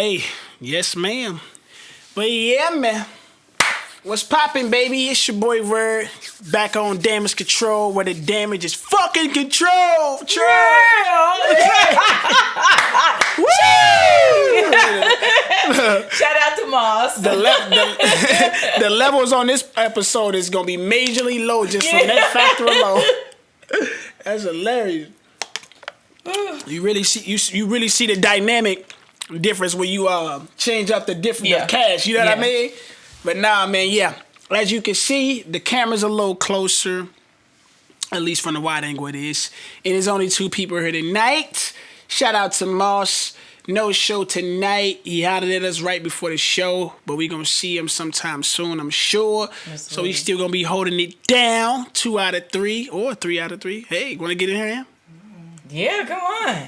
Hey, yes, ma'am. But yeah, man. What's poppin', baby? It's your boy Word. Back on Damage Control, where the damage is fucking control. Shout out to Moss. The levels on this episode is gonna be majorly low just from that factor alone. That's hilarious. You really see the dynamic difference when you change up the different cash. You know what I mean? But nah, man, yeah. As you can see, the camera's a little closer, at least from the wide angle it is. And there's only 2 people here tonight. Shout out to Moss. No show tonight. He hollered at us right before the show, but we gonna see him sometime soon, I'm sure. So he's still gonna be holding it down. 2 out of 3 or 3 out of 3. Hey, wanna get in here, Am? Yeah, come on.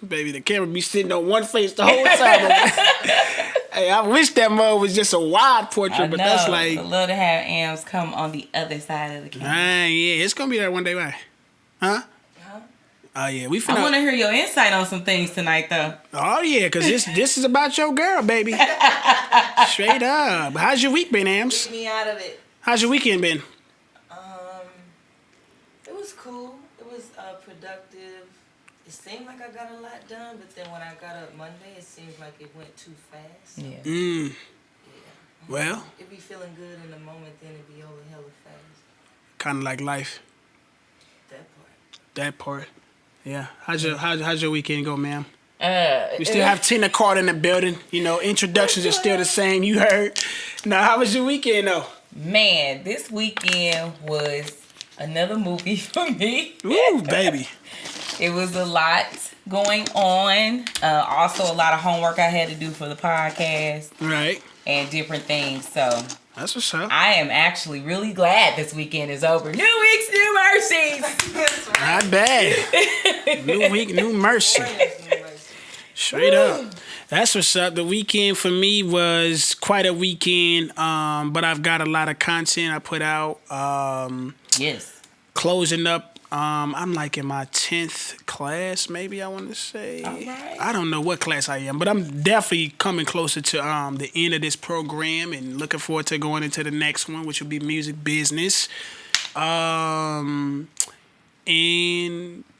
Baby, the camera be sitting on one face the whole time. Hey, I wish that mug was just a wide portrait, but that's like... I'd love to have Ams come on the other side of the camera. Yeah, it's gonna be there one day, right? Huh? Oh, yeah, we finna... I want to hear your insight on some things tonight, though. Oh, yeah, because this is about your girl, baby. Straight up. How's your week been, Ams? Get me out of it. How's your weekend been? It was cool. It was productive. It seemed like I got a lot done, but then when I got up Monday, it seems like it went too fast. Yeah. Yeah. Well... It be feeling good in the moment, then it be over hella fast. Kind of like life. That part. Yeah. How's your weekend go, ma'am? We still it have Tina Carter in the building. You know, introductions are still the same. You heard. Now, how was your weekend, though? Man, this weekend was another movie for me. Ooh, baby. It was a lot going on. Also, a lot of homework I had to do for the podcast. Right. And different things. So that's what's up. I am actually really glad this weekend is over. New weeks, new mercies. Not bad. New week, new mercy. Straight up. That's what's up. The weekend for me was quite a weekend, but I've got a lot of content I put out. Yes. Closing up. I'm like in my 10th class, maybe I want to say. All right. I don't know what class I am, but I'm definitely coming closer to the end of this program and looking forward to going into the next one, which will be music business. And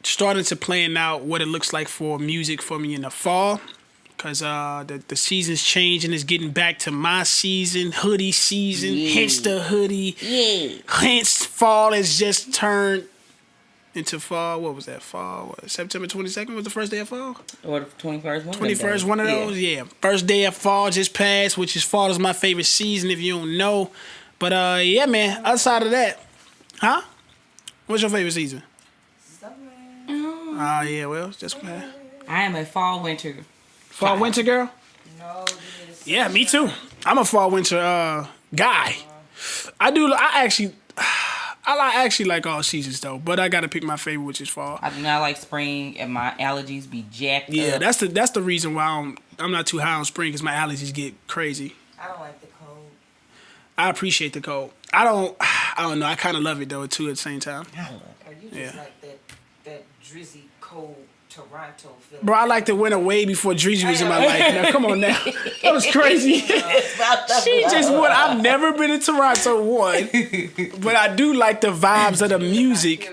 starting to plan out what it looks like for music for me in the fall. Because the season's changing. It's getting back to my season, hoodie season, hence the hoodie. Yeah. Hence fall has just turned into fall. What was that? Fall? What, September 22nd was the first day of fall? Or the 21st. 21st, one of those? Yeah. First day of fall just passed, which is fall is my favorite season if you don't know. But yeah, man, outside of that, huh? What's your favorite season? Summer. Oh, yeah, well, just I am a fall-winter. Fall-winter girl? No. Yeah, me too. I'm a fall-winter guy. I actually like all seasons though, but I gotta pick my favorite, which is fall. I do not like spring, and my allergies be jacked up. Yeah, that's the reason why I'm not too high on spring, because my allergies get crazy. I don't like the cold. I appreciate the cold. I don't know. I kind of love it though too at the same time. Or you just like that drizzy cold Toronto feeling. Bro, I like the winter way before Drizzy was in my life. Now, come on now. That was crazy. She just won. I've never been in Toronto, one. But I do like the vibes of the music.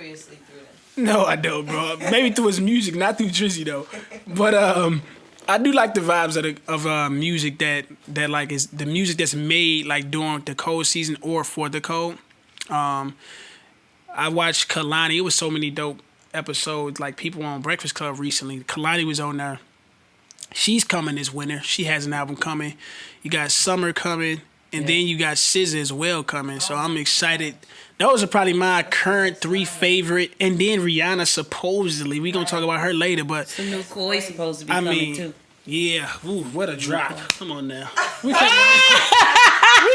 No, I don't, bro. Maybe through his music, not through Drizzy, though. But I do like the vibes of music that like is the music that's made like during the cold season or for the cold. I watched Kalani. It was so many dope episodes, like people on Breakfast Club recently. Kalani was on there. She's coming this winter. She has an album coming. You got Summer coming, and then you got SZA as well coming. So I'm excited. Those are probably my current 3 favorite. And then Rihanna supposedly. We gonna talk about her later, but some new Koi supposed to be coming too. Yeah. Ooh, what a drop. Come on now. We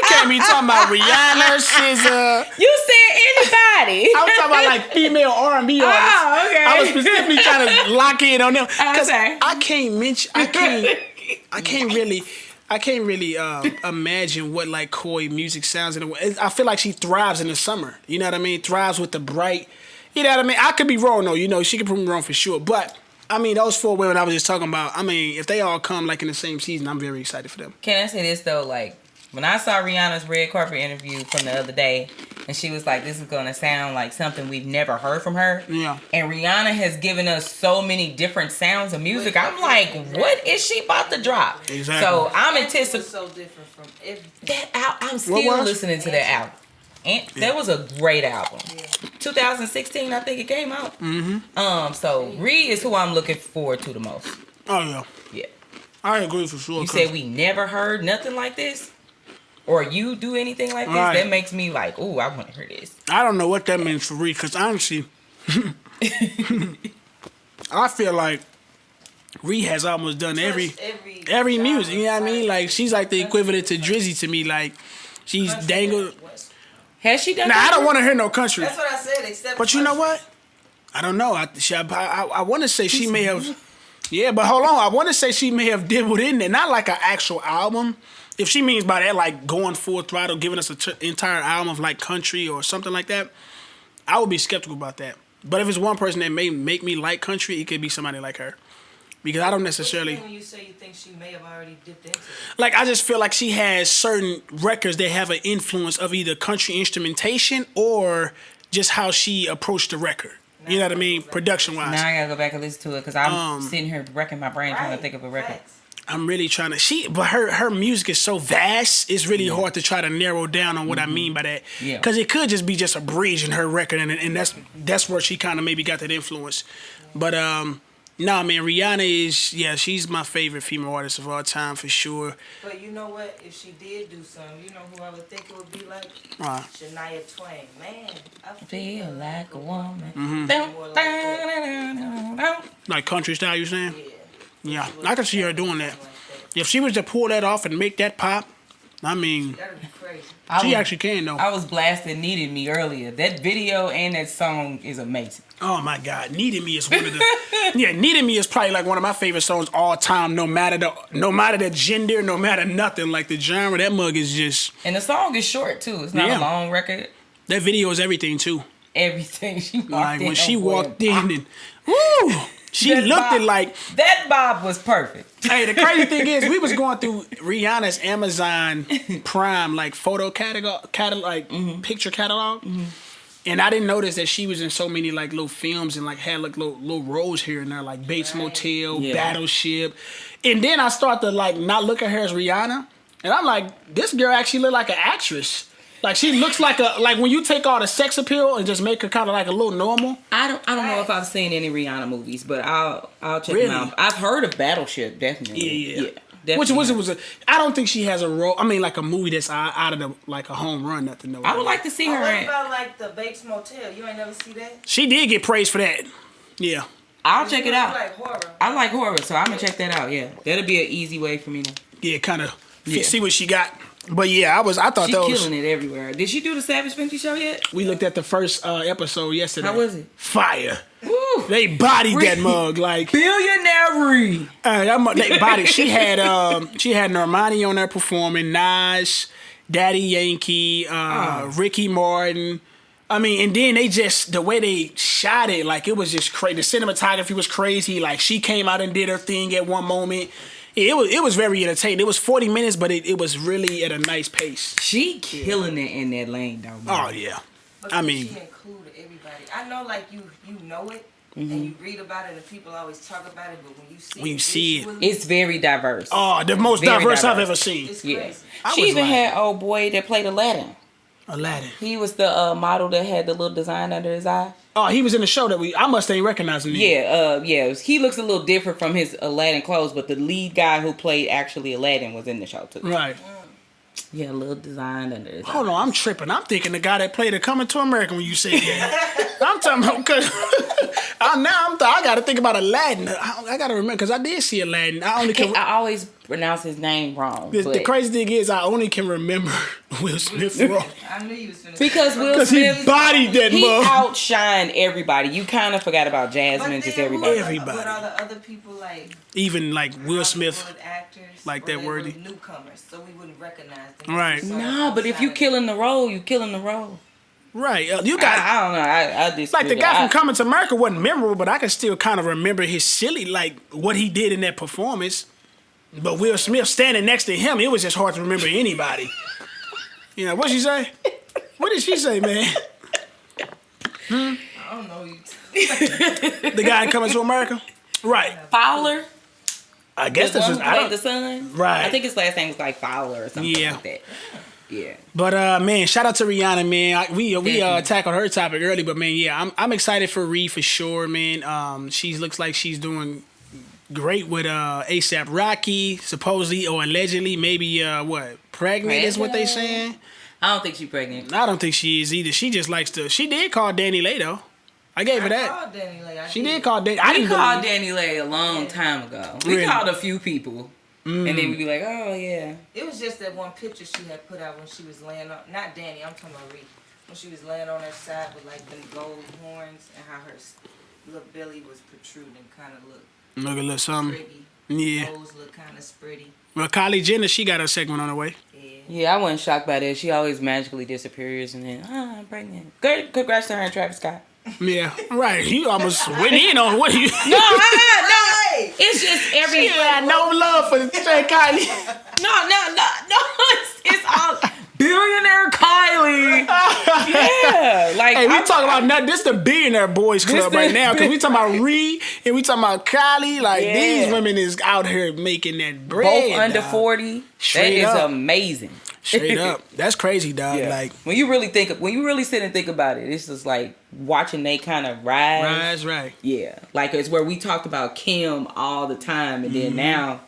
can't be talking about Rihanna, SZA. You said anybody. I was talking about like female R&B artists. Oh, okay. I was specifically trying to lock in on them because Okay. I can't really imagine what like Koi music sounds in a way. I feel like she thrives in the summer. You know what I mean? Thrives with the bright. You know what I mean? I could be wrong though. You know, she could prove me wrong for sure. But I mean, those 4 women I was just talking about, I mean, if they all come like in the same season, I'm very excited for them. Can I say this though? Like, when I saw Rihanna's red carpet interview from the other day, and she was like, this is going to sound like something we've never heard from her. Yeah. And Rihanna has given us so many different sounds of music. I'm like, what is she about to drop? Exactly. So I'm anticipating. So different from everything. That I'm still listening to that album. And that was a great album. Yeah. 2016, I think it came out. Mm-hmm. So Ree is who I'm looking forward to the most. Oh, yeah. Yeah. I agree for sure. You said we never heard nothing like this? Or you do anything like this? Right. That makes me like, ooh, I want to hear this. I don't know what that means for Ree, because honestly, I feel like Ree has almost done every music. You know what I mean? Like, she's like the equivalent to Drizzy to me. Like, she's dangled. Has she done Now, that? I don't want to hear no country. That's what I said, except But you know what? I don't know. I want to say she may have. Yeah, but hold on. I want to say she may have dibbled in there. Not like an actual album. If she means by that, like going full throttle, giving us an entire album of like country or something like that, I would be skeptical about that. But if it's one person that may make me like country, it could be somebody like her. Because I don't necessarily. When you say you think she may have already dipped into it? Like, I just feel like she has certain records that have an influence of either country instrumentation or just how she approached the record. You know what I mean? Production wise. Now I gotta go back and listen to it because I'm sitting here wrecking my brain trying to think of a record. I'm really trying to. But her music is so vast, it's really hard to try to narrow down on what I mean by that. Yeah. Because it could just be just a bridge in her record, and that's where she kind of maybe got that influence. But nah, man, Rihanna is she's my favorite female artist of all time for sure. But you know what? If she did do something, you know who I would think it would be like? Shania Twain. Man, I feel like a woman. Like country style, you saying? Yeah. Yeah, I can see her doing that. If she was to pull that off and make that pop, I mean, That'd be crazy. she actually can though. I was blasting "Needed Me" earlier. That video and that song is amazing. Oh my God, "Needed Me" is one of the "Needed Me" is probably like one of my favorite songs all time. No matter the gender, no matter nothing, like the genre. That mug is just. And the song is short too. It's not a long record. That video is everything too. Everything she walked Like in. when she walked in and woo, she looked it like that. Bob was perfect. Hey, the crazy thing is, we was going through Rihanna's Amazon Prime like photo catalog like picture catalog. And I didn't notice that she was in so many like little films and like had like little roles here and there, like Bates Motel, Battleship. And then I start to like not look at her as Rihanna, and I'm like, this girl actually look like an actress. Like she looks like when you take all the sex appeal and just make her kind of like a little normal. I don't know if I've seen any Rihanna movies, but I'll check them out. I've heard of Battleship, definitely. Yeah. Which was I don't think she has a role. I mean, like a movie that's out of the like a home run. Nothing. No. I would like to see her. What about like the Bates Motel? You ain't never see that? She did get praised for that. Yeah. I'll check it out. Like horror. I like horror, so I'm gonna check that out. Yeah, that'll be an easy way for me to. Kind of see what she got. But yeah, I thought she's those. Killing it everywhere. Did she do the Savage Fenty show yet? We looked at the first episode yesterday. How was it? Fire. Woo. They bodied that mug like billionaire. They bodied. She had Normani on there performing, Nas, Daddy Yankee, Ricky Martin. I mean, and then they just the way they shot it, like it was just crazy. The cinematography was crazy. Like she came out and did her thing at one moment. It was very entertaining. It was 40 minutes, but it was really at a nice pace. She killing it in that lane, though. Oh yeah, but I mean, she included everybody. I know, like you know it, and you read about it, and people always talk about it. But when you see it, it's very diverse. Oh, the most diverse I've ever seen. It's crazy. She even had old boy that played Aladdin. He was the model that had the little design under his eye. Oh, he was in the show that I must ain't recognize him. Yeah. He looks a little different from his Aladdin clothes, but the lead guy who played actually Aladdin was in the show too. Right. Yeah, a little design under his Hold on, I'm tripping. I'm thinking the guy that played it Coming to America when you say that. I'm talking about because I got to think about Aladdin. I got to remember because I did see Aladdin. I always pronounce his name wrong. The crazy thing is, I only can remember Will Smith's role. I knew you was finna because Will Smith he bodied that he mug. outshined everybody. You kind of forgot about Jasmine, just everybody. But all the other people like even like Will Smith, actors, like that worthy newcomers, so we wouldn't recognize them. Right. No, but if you killing the role, you killing the role. Right. You got. I don't know. I disagree. Like the guy from Coming to America wasn't memorable, but I can still kind of remember his silly, like what he did in that performance. But Will Smith standing next to him, it was just hard to remember anybody. You know, what'd she say? What did she say, man? I don't know. The guy in Coming to America? Right. Fowler? I guess the that's one just, who played the son? Right. I think his last name was like Fowler or something like that. Yeah. But man, shout out to Rihanna, man. We tackled her topic early, but man, yeah, I'm excited for Ree for sure, man. She looks like she's doing great with ASAP Rocky, supposedly or allegedly, maybe pregnant is what they saying. I don't think she's pregnant. I don't think she is either. She just likes to. She did call Danny Lay though. I gave her that. Called Danny Lay. She did call Danny. We called Danny Lay a long time ago. We called a few people. And then we'd be like, oh, yeah. It was just that one picture she had put out when she was laying on, not Danny, I'm talking about Ree. When she was laying on her side with like them gold horns and how her little belly was protruding, kind of looked Look a little something. pretty. Yeah. Nose looked kind of spritty. Well, Kylie Jenner, she got her segment on the way. Yeah, I wasn't shocked by that. She always magically disappears and then, I'm pregnant. Good, congrats to her and Travis Scott. Yeah, right. You almost went in on what you. No, it's just every. She had no love for Kylie. No. It's all billionaire Kylie. Yeah, like hey, we talking about nothing. This the billionaire boys club right now because we talking about Ree and we talking about Kylie. Like these women is out here making that bread. Both under 40. Straight that is up. amazing. Straight up, that's crazy, dog. Yeah. Like when you really sit and think about it, it's just like watching they kind of rise. right. Yeah, like it's where we talked about Kim all the time, and then now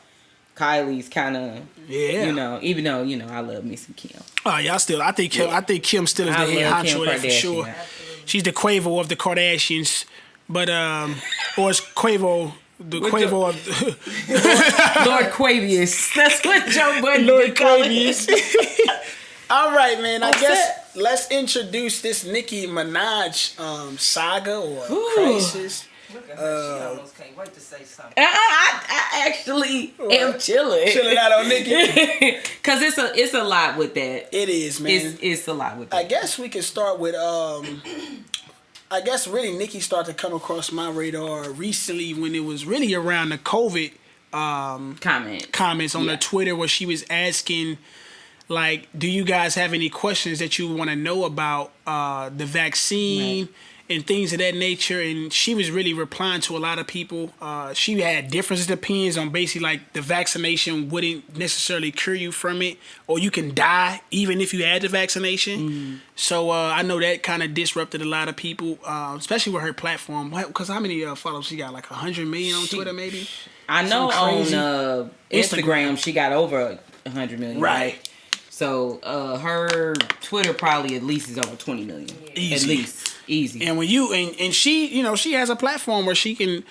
Kylie's kind of you know, even though I love me some Kim. Oh, y'all still. I think Kim still is the head honcho there for sure. Absolutely. She's the Quavo of the Kardashians, but or it's Quavo. The Quavo of Lord Quavius. That's what Joe Budden Lord call Quavius. All right, man. I guess let's introduce this Nicki Minaj saga or crisis. Look at her. She almost can't wait to say something. I actually am chilling. Chilling out on Nicki. Cause it's a lot with that. It is, man. It's a lot with that. I guess we can start with I guess really Nicki started to come across my radar recently when it was really around the COVID comments on her Twitter where she was asking, like, do you guys have any questions that you want to know about the vaccine and things of that nature? And she was really replying to a lot of people. She had differences of opinions on basically like the vaccination wouldn't necessarily cure you from it, or you can die even if you had the vaccination. So I know that kind of disrupted a lot of people, especially with her platform. Because how many followers she got? Like 100 million on Twitter, maybe? I know on Instagram she got over 100 million. Right. So her Twitter probably at least is over 20 million. Easy. At least. Easy. And when you and she, she has a platform where she can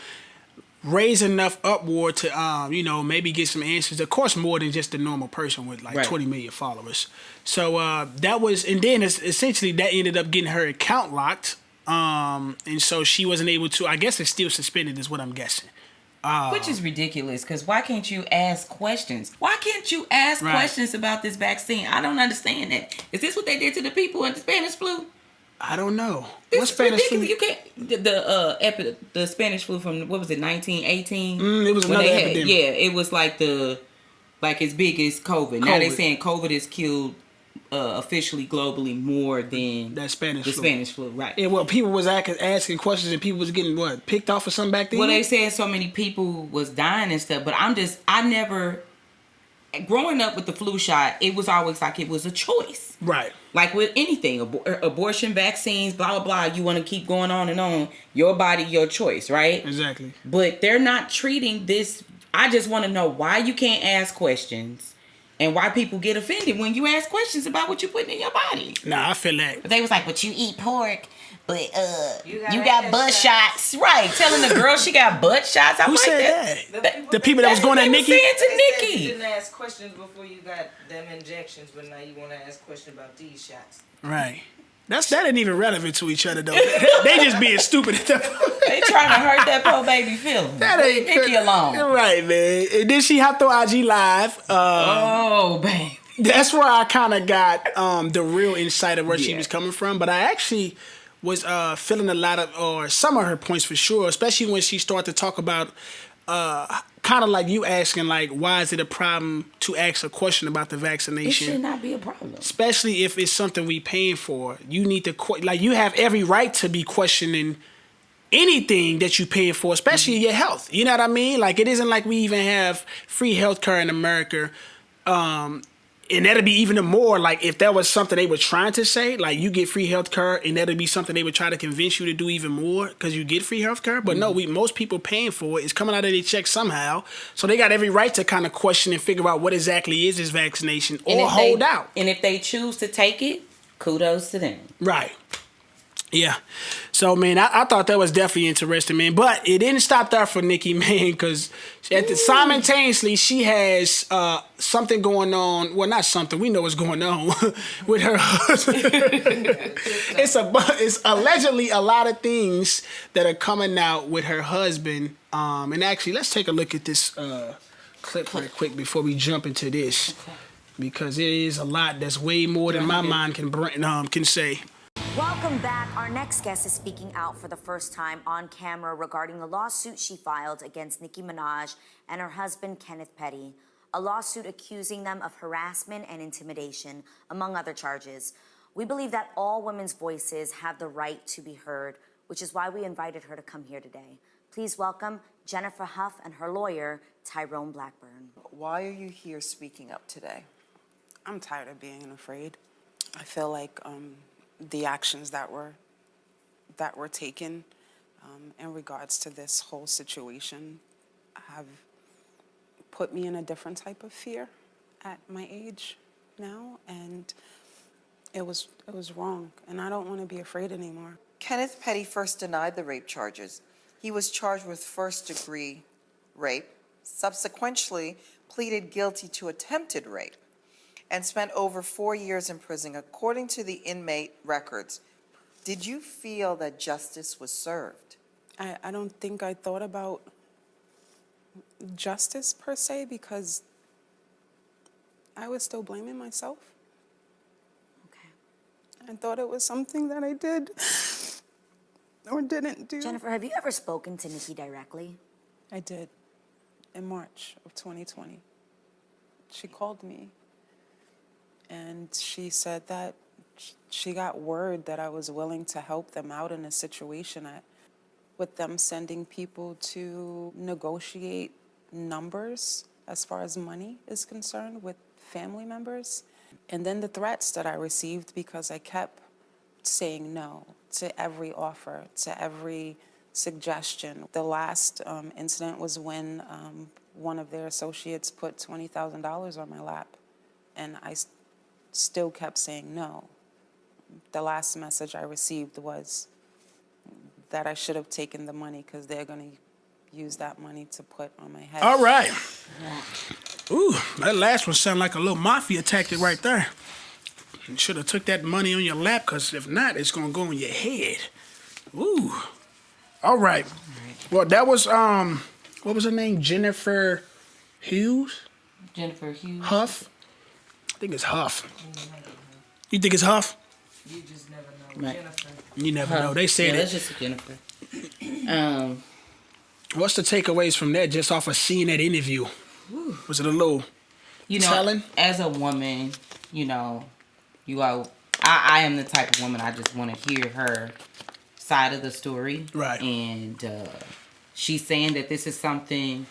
raise enough upward to maybe get some answers. Of course, more than just a normal person with like 20 million followers. So that was, and then essentially that ended up getting her account locked. And so she wasn't able to. I guess it's still suspended, is what I'm guessing. Which is ridiculous, because why can't you ask questions? Why can't you ask questions about this vaccine? I don't understand that. Is this what they did to the people in the Spanish flu? I don't know. What Spanish flu? You can't. The Spanish flu from, what was it, 1918? It was another epidemic. Yeah, it was like as big as COVID. Now they're saying COVID has killed officially globally more than that Spanish flu, right? Yeah, well, people was asking questions and people was getting picked off or something back then. Well, they said so many people was dying and stuff, but I never. Growing up with the flu shot, it was always like it was a choice. Right. Like with anything, abortion, vaccines, blah, blah, blah. You want to keep going on and on. Your body, your choice, right? Exactly. But they're not treating this. I just want to know why you can't ask questions and why people get offended when you ask questions about what you're putting in your body. Nah, I feel that. But they was like, but you eat pork. But you got butt shots. Right. Telling the girl she got butt shots. Who said that? The people that was going at Nicki? Saying to Nicki. You didn't ask questions before you got them injections, but now you want to ask questions about these shots. Right. That ain't even relevant to each other, though. They just being stupid at that point. They trying to hurt that poor baby feeling. That ain't Nicki alone. Right, man. And then she hopped on IG Live. Oh, baby. That's where I kind of got the real insight of where she was coming from. But I actually was feeling a lot of, or some of her points for sure, especially when she started to talk about kind of like you asking, like, why is it a problem to ask a question about the vaccination? It should not be a problem. Especially if it's something we paying for. You need to, like, you have every right to be questioning anything that you paying for, especially your health. You know what I mean? Like, it isn't like we even have free healthcare in America. And that'd be even more like if that was something they were trying to say, like you get free healthcare, and that'd be something they would try to convince you to do even more because you get free healthcare. But no, most people paying for it. It's coming out of their check somehow, so they got every right to kind of question and figure out what exactly is this vaccination or hold out. And if they choose to take it, kudos to them. Right. Yeah. So, man, I thought that was definitely interesting, man. But it didn't stop there for Nicki, man, because simultaneously she has something going on. Well, not something. We know what's going on with her husband. It's allegedly a lot of things that are coming out with her husband. And actually, let's take a look at this clip right quick before we jump into this. Because it is a lot that's way more than my mind can say. Welcome back. Our next guest is speaking out for the first time on camera regarding the lawsuit she filed against Nicki Minaj and her husband, Kenneth Petty. A lawsuit accusing them of harassment and intimidation, among other charges. We believe that all women's voices have the right to be heard, which is why we invited her to come here today. Please welcome Jennifer Huff and her lawyer, Tyrone Blackburn. Why are you here speaking up today? I'm tired of being afraid. I feel like the actions that were taken in regards to this whole situation have put me in a different type of fear at my age now, and it was wrong, and I don't want to be afraid anymore. Kenneth Petty first denied the rape charges. He was charged with first-degree rape, subsequently pleaded guilty to attempted rape, and spent over 4 years in prison, according to the inmate records. Did you feel that justice was served? I don't think I thought about justice per se because I was still blaming myself. Okay. I thought it was something that I did or didn't do. Jennifer, have you ever spoken to Nicki directly? I did in March of 2020. She called me. And she said that she got word that I was willing to help them out in a situation with them sending people to negotiate numbers as far as money is concerned with family members. And then the threats that I received because I kept saying no to every offer, to every suggestion. The last incident was when one of their associates put $20,000 on my lap, and I still kept saying no. The last message I received was that I should have taken the money because they're going to use that money to put on my head. All right. Ooh, that last one sounded like a little mafia tactic right there. You should have took that money on your lap because if not, it's going to go on your head. Ooh. All right. Well, that was, what was her name? Jennifer Hughes? Jennifer Hughes. Huff? I think it's Huff. You think it's Huff? You just never know. Right. Jennifer. You never know. They said that's it. just Jennifer. What's the takeaways from that just off of seeing that interview? Was it a little telling? As a woman, I am the type of woman I just want to hear her side of the story. Right. And she's saying that this is something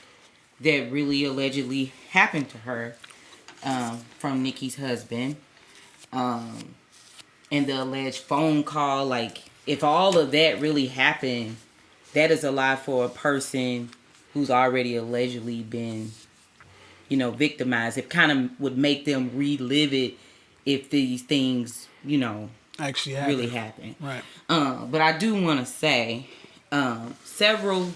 that really allegedly happened to her. From Nicki's husband, and the alleged phone call. Like, if all of that really happened, that is a lie for a person who's already allegedly been, victimized. It kind of would make them relive it if these things, actually really happen. Right. But I do want to say, several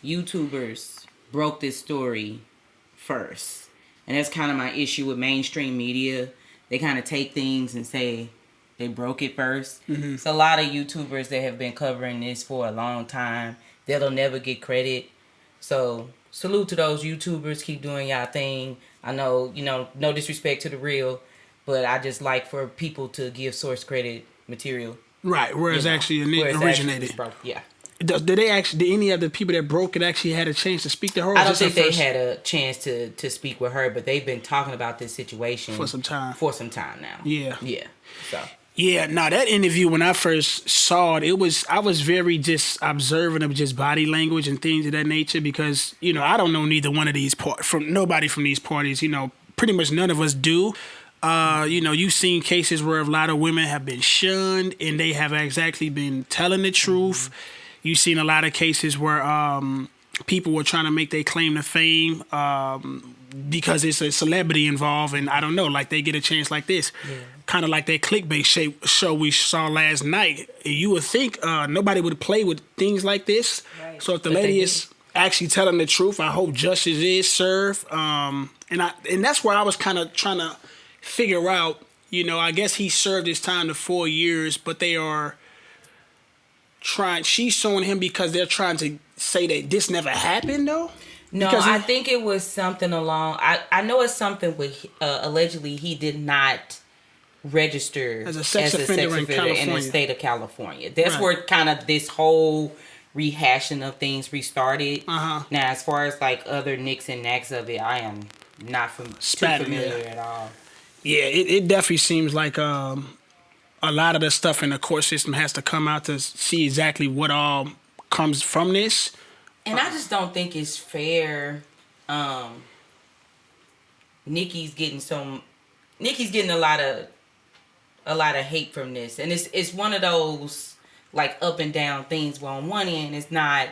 YouTubers broke this story first. And that's kind of my issue with mainstream media. They kind of take things and say they broke it first. Mm-hmm. It's a lot of YouTubers that have been covering this for a long time. They'll never get credit. So salute to those YouTubers. Keep doing y'all thing. I know, no disrespect to the real, but I just like for people to give source credit material. Right, where it's actually originated. Yeah. Did any of the people that broke it actually had a chance to speak to her? I don't think they had a chance to speak with her, but they've been talking about this situation for some time. Now. Yeah. Yeah. So. Yeah, no, that interview when I first saw it, I was very just observant of just body language and things of that nature because, I don't know neither one of these nobody from these parties, pretty much none of us do. You've seen cases where a lot of women have been shunned and they have exactly been telling the truth. Mm-hmm. You've seen a lot of cases where people were trying to make their claim to fame because it's a celebrity involved, and I don't know, like they get a chance like this. Yeah. Kind of like that clickbait show we saw last night. You would think nobody would play with things like this. Right. So if the lady is actually telling the truth, I hope justice is served. And that's where I was kind of trying to figure out, I guess he served his time to 4 years, but they are she's suing him because they're trying to say that this never happened, though? No, I think it was something along... I know it's something with... allegedly, he did not register as a sex offender in the state of California. That's where kind of this whole rehashing of things restarted. Uh-huh. Now, as far as like other nicks and knacks of it, I am not too familiar at all. Yeah, it definitely seems like... a lot of the stuff in the court system has to come out to see exactly what all comes from this. And I just don't think it's fair. Nicki's getting a lot of hate from this. And it's one of those like up and down things where on one end it's not,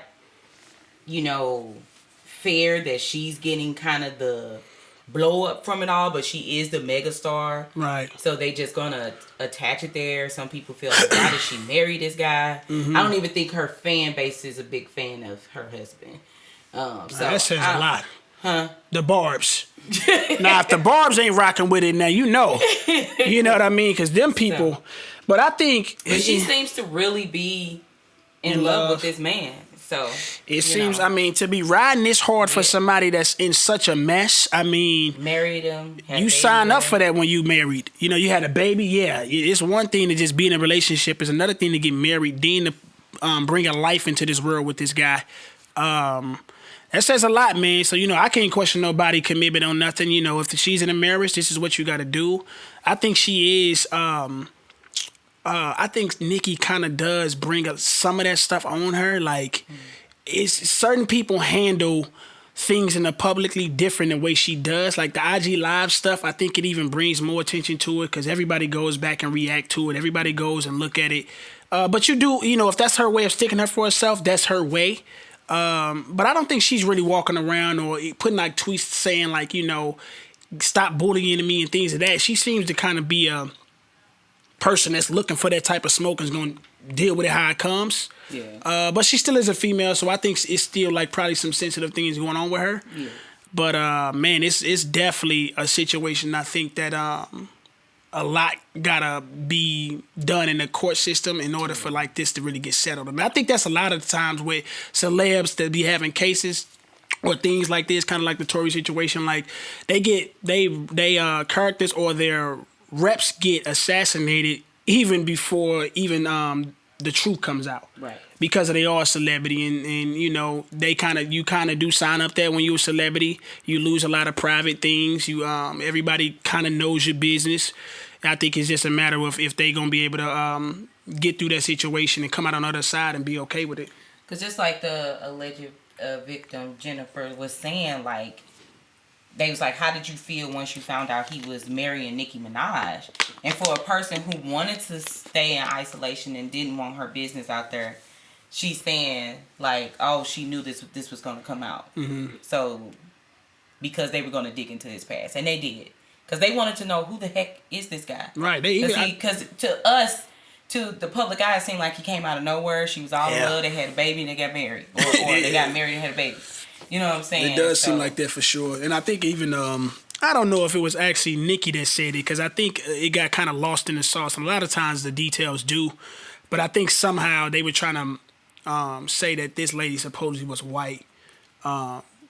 fair that she's getting kind of the blow up from it all, but she is the megastar. Right. So they just gonna attach it there. Some people feel like, why did she marry this guy? Mm-hmm. I don't even think her fan base is a big fan of her husband. So that says a lot. Huh? The Barbs. Now, if the Barbs ain't rocking with it, now you know what I mean? Because them people. So, but I think. But she seems to really be in love with this man. So it seems, to be riding this hard for somebody that's in such a mess. Married him. You sign up for that when you married. You had a baby. Yeah, it's one thing to just be in a relationship. It's another thing to get married. Then to bring a life into this world with this guy. That says a lot, man. So I can't question nobody commitment on nothing. If she's in a marriage, this is what you got to do. I think she is. I think Nicki kind of does bring up some of that stuff on her. Like, it's certain people handle things in the publicly different the way she does. Like the IG Live stuff, I think it even brings more attention to it because everybody goes back and react to it. Everybody goes and look at it. But you do, if that's her way of sticking her for herself, that's her way. But I don't think she's really walking around or putting like tweets saying like, stop bullying me and things of that. She seems to kind of be a person that's looking for that type of smoke and is going to deal with it how it comes. Yeah. But she still is a female, so I think it's still like probably some sensitive things going on with her. Yeah. But man, it's definitely a situation. I think that a lot gotta be done in the court system in order for like this to really get settled. I think that's a lot of the times where celebs that be having cases or things like this, kind of like the Tory situation, like they characters or their reps get assassinated even before the truth comes out, right? Because they are a celebrity, and they you kind of do sign up there when you're a celebrity. You lose a lot of private things. Everybody kind of knows your business. I think it's just a matter of if they gonna be able to get through that situation and come out on the other side and be okay with it. Because just like the alleged victim Jennifer was saying, like, they was like, how did you feel once you found out he was marrying Nicki Minaj? And for a person who wanted to stay in isolation and didn't want her business out there, she's saying, like, oh, she knew this was going to come out. Mm-hmm. So, because they were going to dig into his past. And they did. Because they wanted to know, who the heck is this guy? Right. Because to us, to the public eye, it seemed like he came out of nowhere. She was all in love. They had a baby and they got married. Or they got married and had a baby. You know what I'm saying? It does seem like that for sure. And I think even, I don't know if it was actually Nicki that said it, because I think it got kind of lost in the sauce. And a lot of times the details do. But I think somehow they were trying to say that this lady supposedly was white.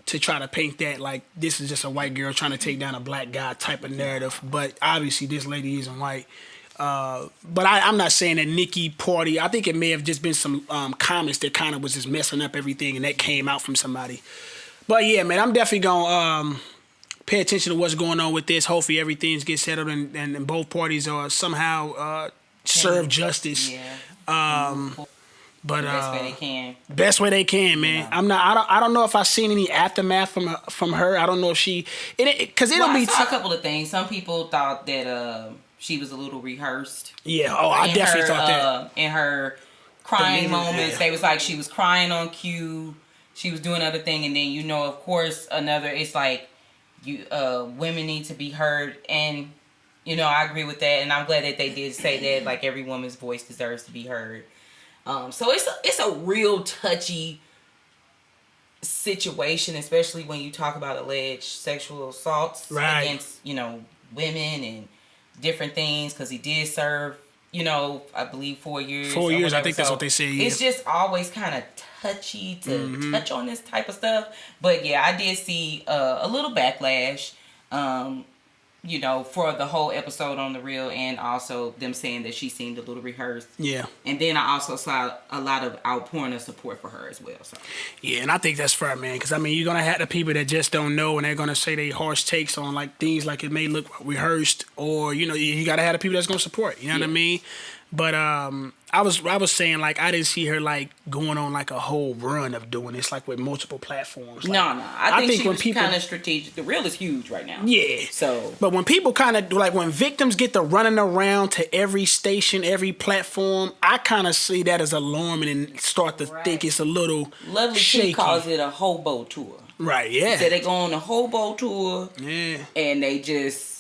to try to paint that like this is just a white girl trying to take down a black guy type of narrative. But obviously this lady isn't white. But I'm not saying that Nicki party. I think it may have just been some comments that kind of was just messing up everything, and that came out from somebody. But yeah, man, I'm definitely gonna pay attention to what's going on with this. Hopefully everything gets settled and both parties are somehow serve justice. Yeah. But best way they can. Best way they can, man. Yeah. I don't know if I've seen any aftermath from her. I don't know if she because it'll be. I saw a couple of things. Some people thought that she was a little rehearsed. Yeah. Oh, I definitely thought that. In her crying moments, they was like she was crying on cue. She was doing other thing, and then of course another. It's like women need to be heard, and I agree with that, and I'm glad that they did say that. Like every woman's voice deserves to be heard. So it's a real touchy situation, especially when you talk about alleged sexual assaults against women and different things. Because he did serve I believe 4 years. 4 years, I think that's what they say. Yeah. It's just always kind of touchy to touch on this type of stuff. But yeah, I did see a little backlash. For the whole episode on The Real, and also them saying that she seemed a little rehearsed. Yeah. And then I also saw a lot of outpouring of support for her as well. So. Yeah, and I think that's fair, man, because, you're going to have the people that just don't know, and they're going to say they harsh takes on, like, things like it may look rehearsed, or, you got to have the people that's going to support, you know what I mean? But I was saying, like, I didn't see her, like, going on, like, a whole run of doing this, like, with multiple platforms. Like, no. I think she was kind of strategic. The Real is huge right now. Yeah. So. But when people kind of, like, when victims get to running around to every station, every platform, I kind of see that as alarming and start to think it's a little Lovely shaky. She calls it a hobo tour. Right, yeah. So they go on a hobo tour. Yeah. And they just...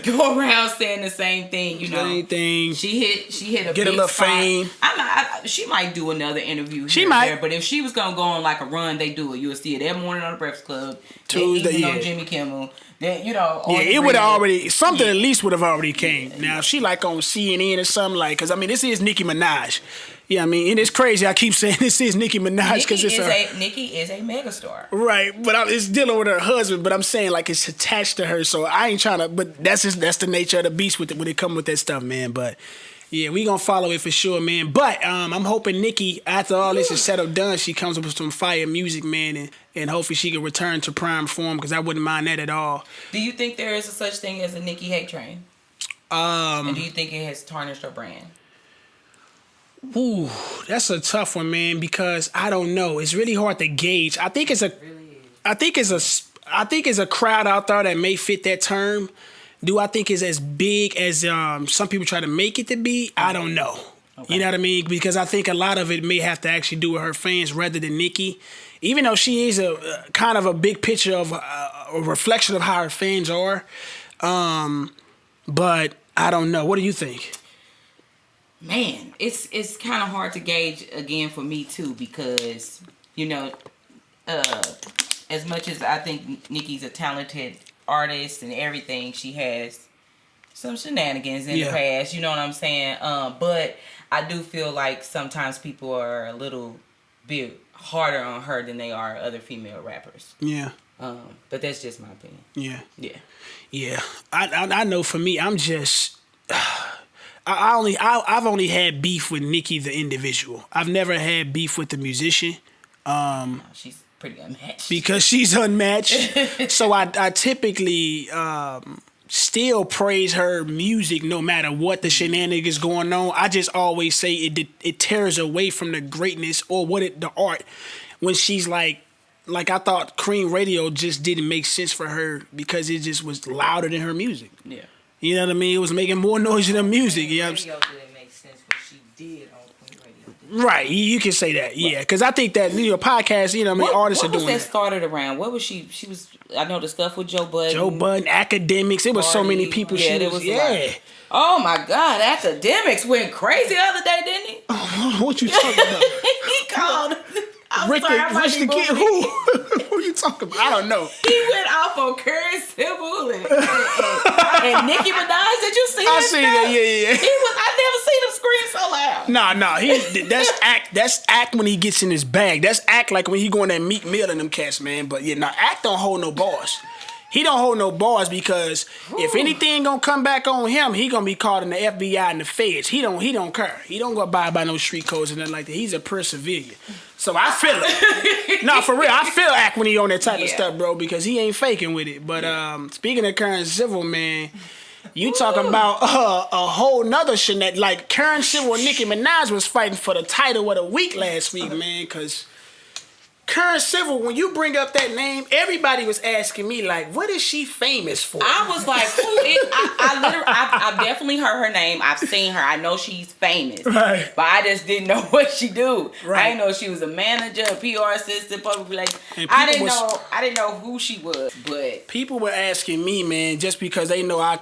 go around saying the same thing, Same thing. She hit a get big a little spot. fame. She might do another interview. She might. There, but if she was gonna go on like a run, they do it. You'll see it every morning on the Breakfast Club. Tuesday, on Jimmy Kimmel. Then it would have already something at least would have already came. Now if she like on CNN or something like, because this is Nicki Minaj. Yeah, and it's crazy. I keep saying this is Nicki Minaj because Nicki is a megastar. Right, but it's dealing with her husband. But I'm saying like it's attached to her, so I ain't trying to. But that's the nature of the beast with it when it come with that stuff, man. But yeah, we gonna follow it for sure, man. But I'm hoping Nicki, after all this is settled done, she comes up with some fire music, man, and hopefully she can return to prime form because I wouldn't mind that at all. Do you think there is a such thing as a Nicki hate train? And do you think it has tarnished her brand? Ooh, that's a tough one, man, because I don't know. It's really hard to gauge. I think it's a crowd out there that may fit that term. Do I think it's as big as some people try to make it to be? I don't know. Okay. You know what I mean? Because I think a lot of it may have to actually do with her fans rather than Nicki. Even though she is a kind of a big picture of a reflection of how her fans are. But I don't know. What do you think? Man, it's kind of hard to gauge again for me too because as much as I think Nicki's a talented artist and everything, she has some shenanigans in the past. You know what I'm saying? But I do feel like sometimes people are a little bit harder on her than they are other female rappers. Yeah. But that's just my opinion. Yeah. Yeah. Yeah. I know for me, I'm just. I've only had beef with Nicki the individual. I've never had beef with the musician. She's pretty unmatched. Because she's unmatched. So I typically still praise her music no matter what the shenanigans going on. I just always say it tears away from the greatness or the art when she's like I thought Cream Radio just didn't make sense for her because it just was louder than her music. Yeah. You know what I mean? It was making more noise than music. Radio didn't make sense what she did on Queen Radio. Right, you can say that, yeah. Because I think that podcasts, artists are doing that. What was that started around? What was she? She was. I know the stuff with Joe Budden. Joe Budden, Academics. It was so many people. Yeah, there was. Yeah. Oh my God, Academics went crazy the other day, didn't he? Oh, what you talking about? He called. Rich the Kid, who you talking about? I don't know. He went off on Curry Sybil and Nicki Minaj. Did you see that? I seen that, yeah. I never seen him scream breathe so loud? No. That's act when he gets in his bag. That's act like when he going that Meek Mill and them cats, man. But yeah, act don't hold no bars. He don't hold no bars because if anything gonna come back on him, he gonna be called in the FBI and the feds. He don't care. He don't go abide by no street codes and nothing like that. He's a persevere. So I feel it. No, for real, I feel act when he on that type of stuff, bro, because he ain't faking with it. But speaking of Karen Civil, man, you talking about a whole nother shit that like Karen Civil and Nicki Minaj was fighting for the title of the week last week, man, because Karen Civil, when you bring up that name, everybody was asking me, like, what is she famous for? I was like, who is... I've definitely heard her name. I've seen her. I know she's famous. Right. But I just didn't know what she do. Right. I didn't know she was a manager, a PR assistant, public relations. I didn't know who she was, but... People were asking me, man, just because they know I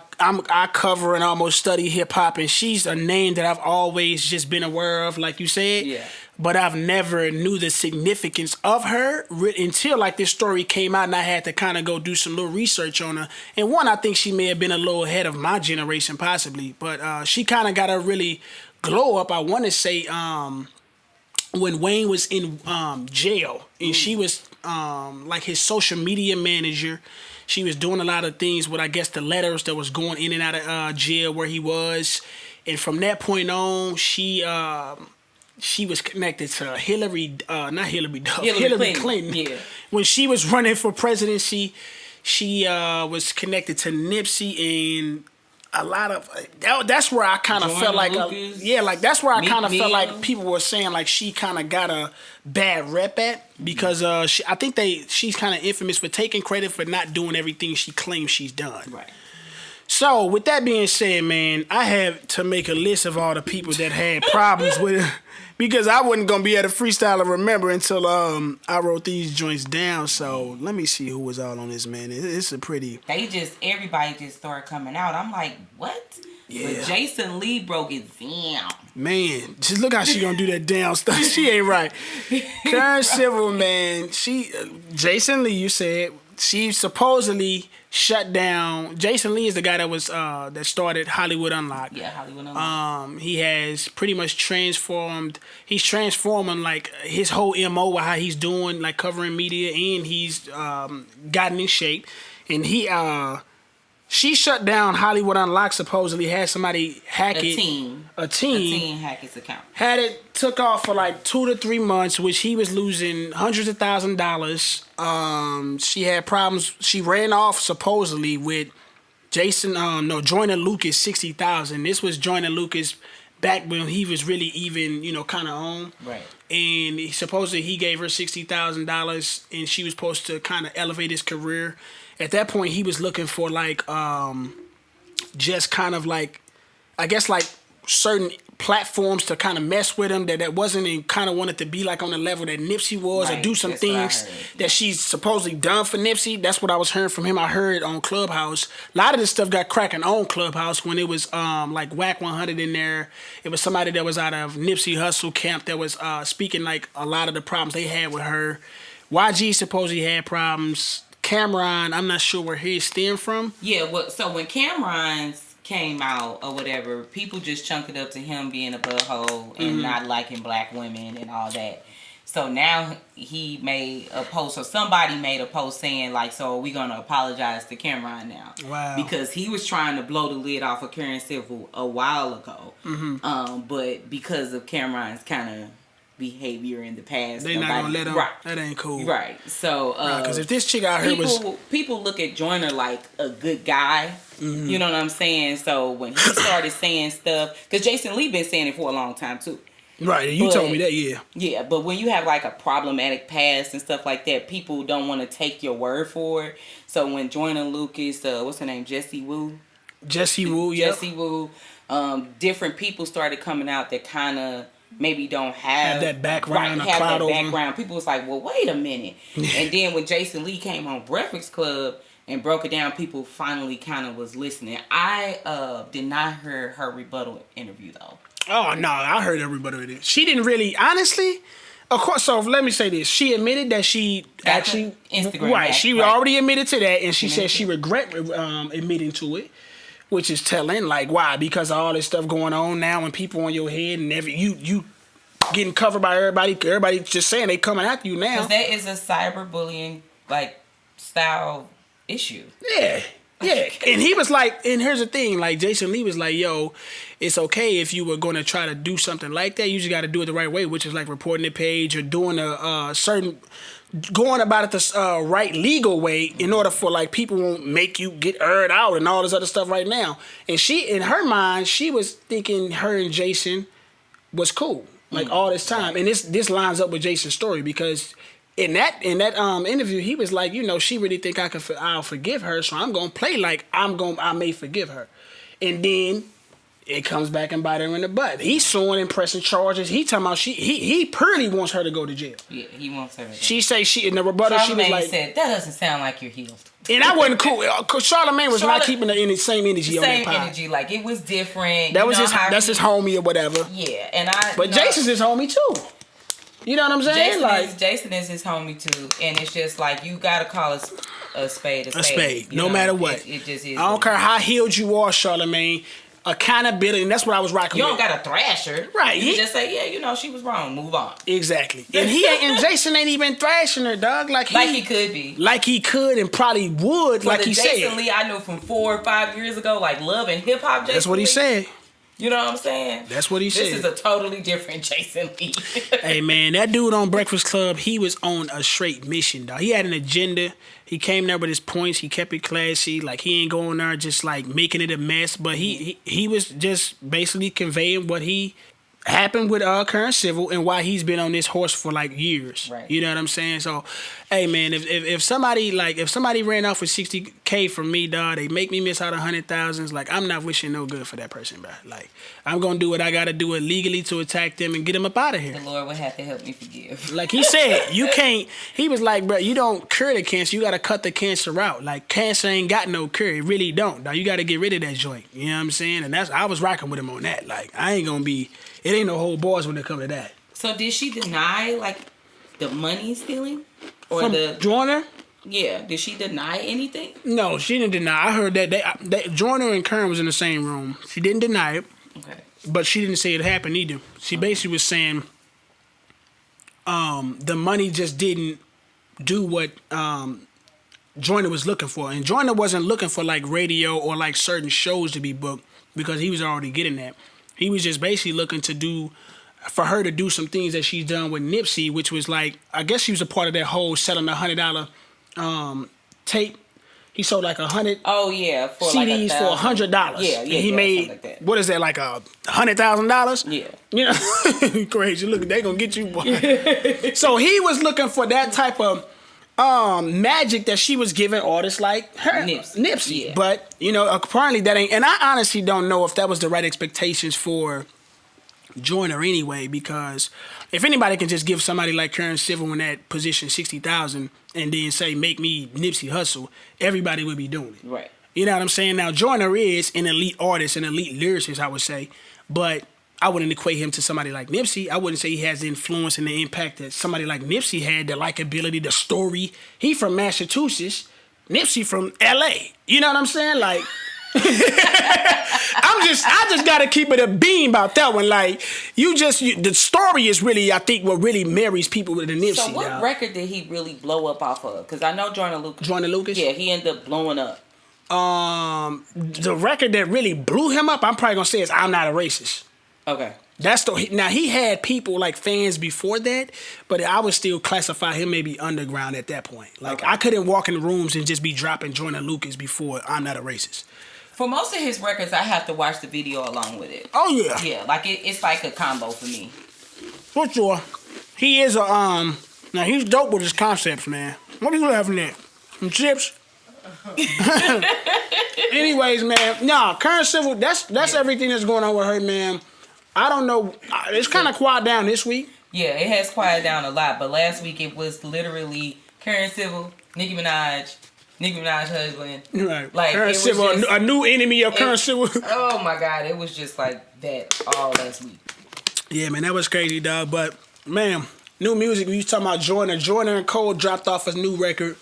cover and almost study hip-hop, and she's a name that I've always just been aware of, like you said. Yeah. But I've never knew the significance of her until like this story came out and I had to kind of go do some little research on her. And one, I think she may have been a little ahead of my generation possibly, but she kind of got a really glow up, I want to say, when Wayne was in jail and she was like his social media manager. She was doing a lot of things with, I guess, the letters that was going in and out of jail where he was. And from that point on, she was connected to Hillary Clinton. Yeah. When she was running for presidency, she was connected to Nipsey and a lot of that's where I kind of felt like that's where I kind of felt like people were saying like she kind of got a bad rep at because I think she's kind of infamous for taking credit for not doing everything she claims she's done. Right. So with that being said, man, I had to make a list of all the people that had problems with it. Because I wasn't going to be able to freestyle and remember until I wrote these joints down. So let me see who was all on this, man. It's a pretty... Everybody just started coming out. I'm like, what? Yeah. But Jason Lee broke it down. Man, just look how she going to do that down stuff. She ain't right. Karen Civil, man, Jason Lee, you said, she supposedly shut down. Jason Lee is the guy that was that started Hollywood Unlocked. Yeah, Hollywood Unlocked. He has pretty much transformed. He's transforming like his whole MO with how he's doing, like covering media, and he's gotten in shape. And she shut down Hollywood Unlocked. Supposedly had somebody hack A it. team hack his account. Had it took off for like 2 to 3 months, which he was losing hundreds of $1,000s. She had problems. She ran off supposedly with Joyner Lucas $60,000. This was Joyner Lucas back when he was really even, kind of on. Right. And supposedly he gave her $60,000, and she was supposed to kind of elevate his career. At that point, he was looking for like just kind of like, I guess like certain platforms to kind of mess with him that wasn't and kind of wanted to be like on the level that Nipsey was, or do some things that she's supposedly done for Nipsey. That's what I was hearing from him. I heard it on Clubhouse. A lot of this stuff got cracking on Clubhouse when it was like Whack 100 in there. It was somebody that was out of Nipsey Hussle camp that was speaking like a lot of the problems they had with her. YG supposedly had problems. Cameron, I'm not sure where his stemmed from. Yeah, so when Cameron's came out or whatever, people just chunked it up to him being a butthole and not liking black women and all that. So now he made a post, or somebody made a post saying like, so are we going to apologize to Cameron now? Wow. Because he was trying to blow the lid off of Karen Civil a while ago. But because of Cameron's kind of behavior in the past, they not gonna let him. Right. That ain't cool. Right. So because if this chick out here people look at Joyner like a good guy. You know what I'm saying? So when he started saying stuff, because Jason Lee been saying it for a long time too. Right. You told me that. Yeah. Yeah, but when you have like a problematic past and stuff like that, people don't want to take your word for it. So when Joyner Lucas, what's her name, Jessie Woo, different people started coming out that kind of maybe don't have that background, background. People was like, well, wait a minute. And then when Jason Lee came on Breakfast Club and broke it down, people finally kind of was listening. I did not hear her rebuttal interview though. Oh no, I heard her rebuttal interview. She didn't really, honestly. Of course. So let me say this: she admitted that she Instagram, right? She already admitted to that, and she said she regret admitting to it. which is telling. Like, why? Because of all this stuff going on now, and people on your head, and you getting covered by everybody. Everybody just saying they coming after you now. Because that is a cyberbullying like style issue. Yeah. Yeah, and he was like, and here's the thing, like Jason Lee was like, yo, it's okay if you were going to try to do something like that. You just got to do it the right way, which is like reporting the page or doing a certain, going about it the right legal way in order for like people won't make you get aired out and all this other stuff right now. And she, in her mind, she was thinking her and Jason was cool like all this time. And this lines up with Jason's story because in that interview, he was like, she really think I'll forgive her, so I'm gonna play like I may forgive her, and then it comes back and bite her in the butt. He's suing and pressing charges. He talking about he pretty wants her to go to jail. Yeah, he wants her to go. She say in the rebuttal she was like, said that doesn't sound like you're healed. And I wasn't cool. Cause Charlamagne was not keeping the same energy on that pod. Same energy, like it was different. That was that's his homie or whatever. Yeah, and But Jason's his homie too. You know what I'm saying? Jason is his homie too, and it's just like you gotta call a spade a spade. A spade, no matter what. It just is. I don't care how healed you are, Charlamagne. Accountability, and that's what I was rocking with. You don't gotta thrash her, right? You just say, yeah, she was wrong. Move on. Exactly. And Jason ain't even thrashing her, dog. Like he could be. Like he could and probably would. Like he said. Jason Lee I knew from 4 or 5 years ago, like Love and Hip Hop. That's what he said. You know what I'm saying? That's what he said. This is a totally different Jason Lee. Hey, man, that dude on Breakfast Club, he was on a straight mission, dog. He had an agenda. He came there with his points. He kept it classy. Like, he ain't going there just, like, making it a mess. But he was just basically conveying what happened with Current Civil and why he's been on this horse for, like, years. Right. You know what I'm saying? So, hey, man, if somebody ran off with $60K from me, dog, they make me miss out $100,000. Like, I'm not wishing no good for that person, bro. Like, I'm gonna do what I gotta do illegally to attack them and get them up out of here. The Lord would have to help me forgive. Like he said, you can't. He was like, bro, you don't cure the cancer. You gotta cut the cancer out. Like cancer ain't got no cure. It really don't. Dog. You gotta get rid of that joint. You know what I'm saying? And I was rocking with him on that. Like I ain't gonna be. It ain't no whole bars when it come to that. So did she deny like the money stealing or from the Joyner? Yeah. Did she deny anything? No, she didn't deny. I heard that Joyner and Kern was in the same room. She didn't deny it. Okay. But she didn't say it happened either. She basically was saying the money just didn't do what Joyner was looking for. And Joyner wasn't looking for like radio or like certain shows to be booked because he was already getting that. He was just basically looking for her to do some things that she's done with Nipsey, which was like, I guess she was a part of that whole selling $100 tape. He sold like 100 for CDs like for $100. Yeah, and he made like that. What is that, like $100,000? Yeah. You know, crazy. Look, they gonna get you, boy. So he was looking for that type of magic that she was giving artists like her, Nipsey. Yeah. But apparently that ain't. And I honestly don't know if that was the right expectations for Joyner anyway, because if anybody can just give somebody like Current Civil in that position $60,000 and then say make me Nipsey Hussle, everybody would be doing it. Right. You know what I'm saying? Now Joyner is an elite artist, an elite lyricist, I would say, but I wouldn't equate him to somebody like Nipsey. I wouldn't say he has the influence and the impact that somebody like Nipsey had, the likability, the story. He from Massachusetts, Nipsey from LA. You know what I'm saying? Like I just gotta keep it a beam about that one. Like the story is really, I think, what really marries people with the Nipsey. So what record did he really blow up off of? Because I know Joyner Lucas. Joyner Lucas? Yeah, he ended up blowing up. The record that really blew him up, I'm probably gonna say is I'm Not a Racist. Okay. Now he had people like fans before that, but I would still classify him maybe underground at that point. Like I couldn't walk in rooms and just be dropping Joyner Lucas before I'm Not a Racist. For most of his records, I have to watch the video along with it. Oh yeah. Yeah, like it's like a combo for me. For sure. He is now he's dope with his concepts, man. What are you laughing at? Some chips? Anyways, man, Current Civil, that's everything that's going on with her, man. I don't know. It's kind of quiet down this week. Yeah, it has quieted down a lot, but last week it was literally Current Civil, Nicki Minaj husband. Right. Like Current Civil, a new enemy of Current Civil. Oh my God, it was just like that all last week. Yeah, man, that was crazy, dog. But man, new music. We was talking about Joyner and Cole dropped off a new record.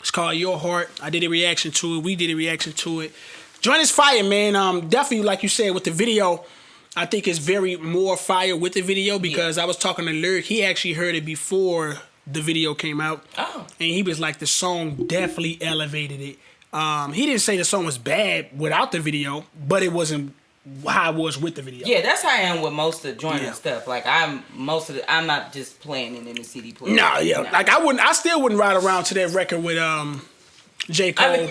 It's called Your Heart. I did a reaction to it. We did a reaction to it. Joint is fire, man. Definitely, like you said, with the video, I think it's very more fire with the video because I was talking to Lyric. He actually heard it before the video came out. Oh. And he was like, the song definitely elevated it. He didn't say the song was bad without the video, but it wasn't how it was with the video. Yeah, that's how I am with most of the joint Yeah. and stuff. Like I'm not just playing it in the CD player. No, yeah. Like I still wouldn't ride around to that record with J. Cole. I mean,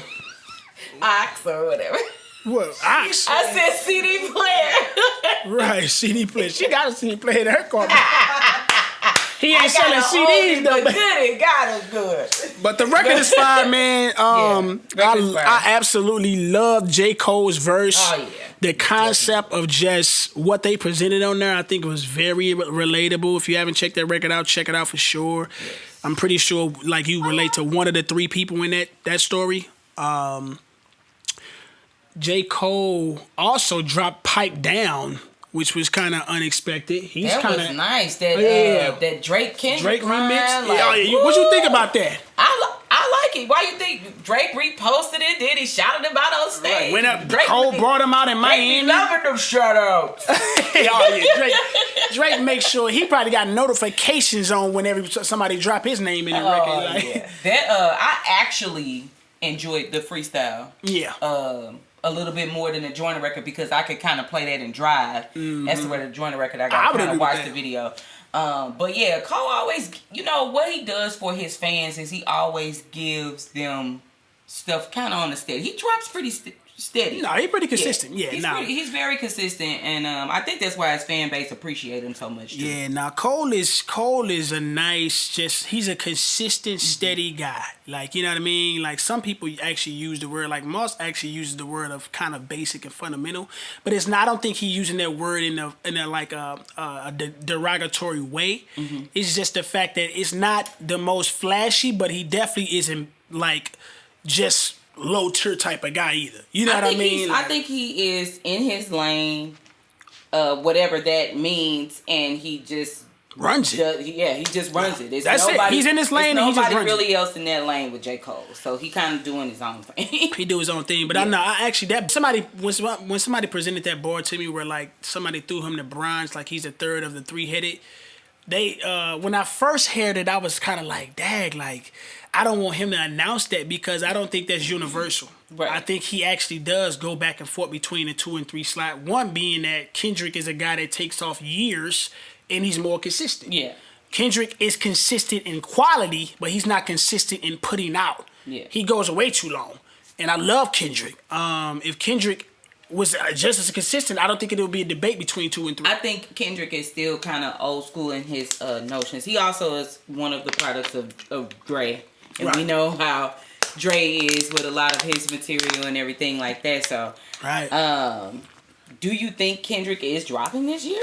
Ox or whatever. What? Ox? I said CD player. Right, CD player. She got a CD player in her car. He ain't selling got an CDs oldie, though. but good it got us good. But the record is fire, man. record is fire. I absolutely love J. Cole's verse. Oh, yeah. The concept of just what they presented on there, I think it was very relatable. If you haven't checked that record out, check it out for sure. Yes. I'm pretty sure like you relate to one of the three people in that story. J. Cole also dropped Pipe Down, which was kind of unexpected. He's That kind was of nice. That Drake Kendrick remix. Like, What you think about that? I like it. Why you think Drake reposted it? Then he shouted him out on stage. Right. Went up. Drake Cole brought him out in Miami. Drake be loving them shout outs. Drake makes sure he probably got notifications on whenever somebody drop his name in the record. Like. Yeah. That I actually enjoyed the freestyle. Yeah. A little bit more than the Joyner record because I could kind of play that and drive. Mm-hmm. That's where the Joyner record I got to kind of watch the video. But yeah, Cole always, what he does for his fans is he always gives them stuff kind of on the steady. He drops pretty steady. No, he's pretty consistent. Yeah, he's very consistent, and I think that's why his fan base appreciate him so much. Too. Yeah, now Cole is a nice, he's a consistent, steady guy. Like, you know what I mean? Like some people actually use the word, like Moss actually uses the word of kind of basic and fundamental, but it's not. I don't think he's using that word in a like a derogatory way. Mm-hmm. It's just the fact that it's not the most flashy, but he definitely isn't like just low tier type of guy either. You know what I mean? I think he is in his lane, whatever that means, and he just runs it. He just runs it. That's it. He's in his lane and he just runs it. Nobody really else in that lane with J. Cole, so he kind of doing his own thing. He do his own thing, but when somebody presented that board to me, where like somebody threw him the bronze, like he's a third of the three-headed. When I first heard it, I was kind of like, dag, like I don't want him to announce that because I don't think that's universal. Right. I think he actually does go back and forth between the 2 and 3 slot. One being that Kendrick is a guy that takes off years and he's more consistent. Yeah. Kendrick is consistent in quality, but he's not consistent in putting out. Yeah. He goes away too long. And I love Kendrick. If Kendrick was just as consistent, I don't think it would be a debate between 2 and 3. I think Kendrick is still kind of old school in his notions. He also is one of the products of Dre. And we know how Dre is with a lot of his material and everything like that. So, do you think Kendrick is dropping this year?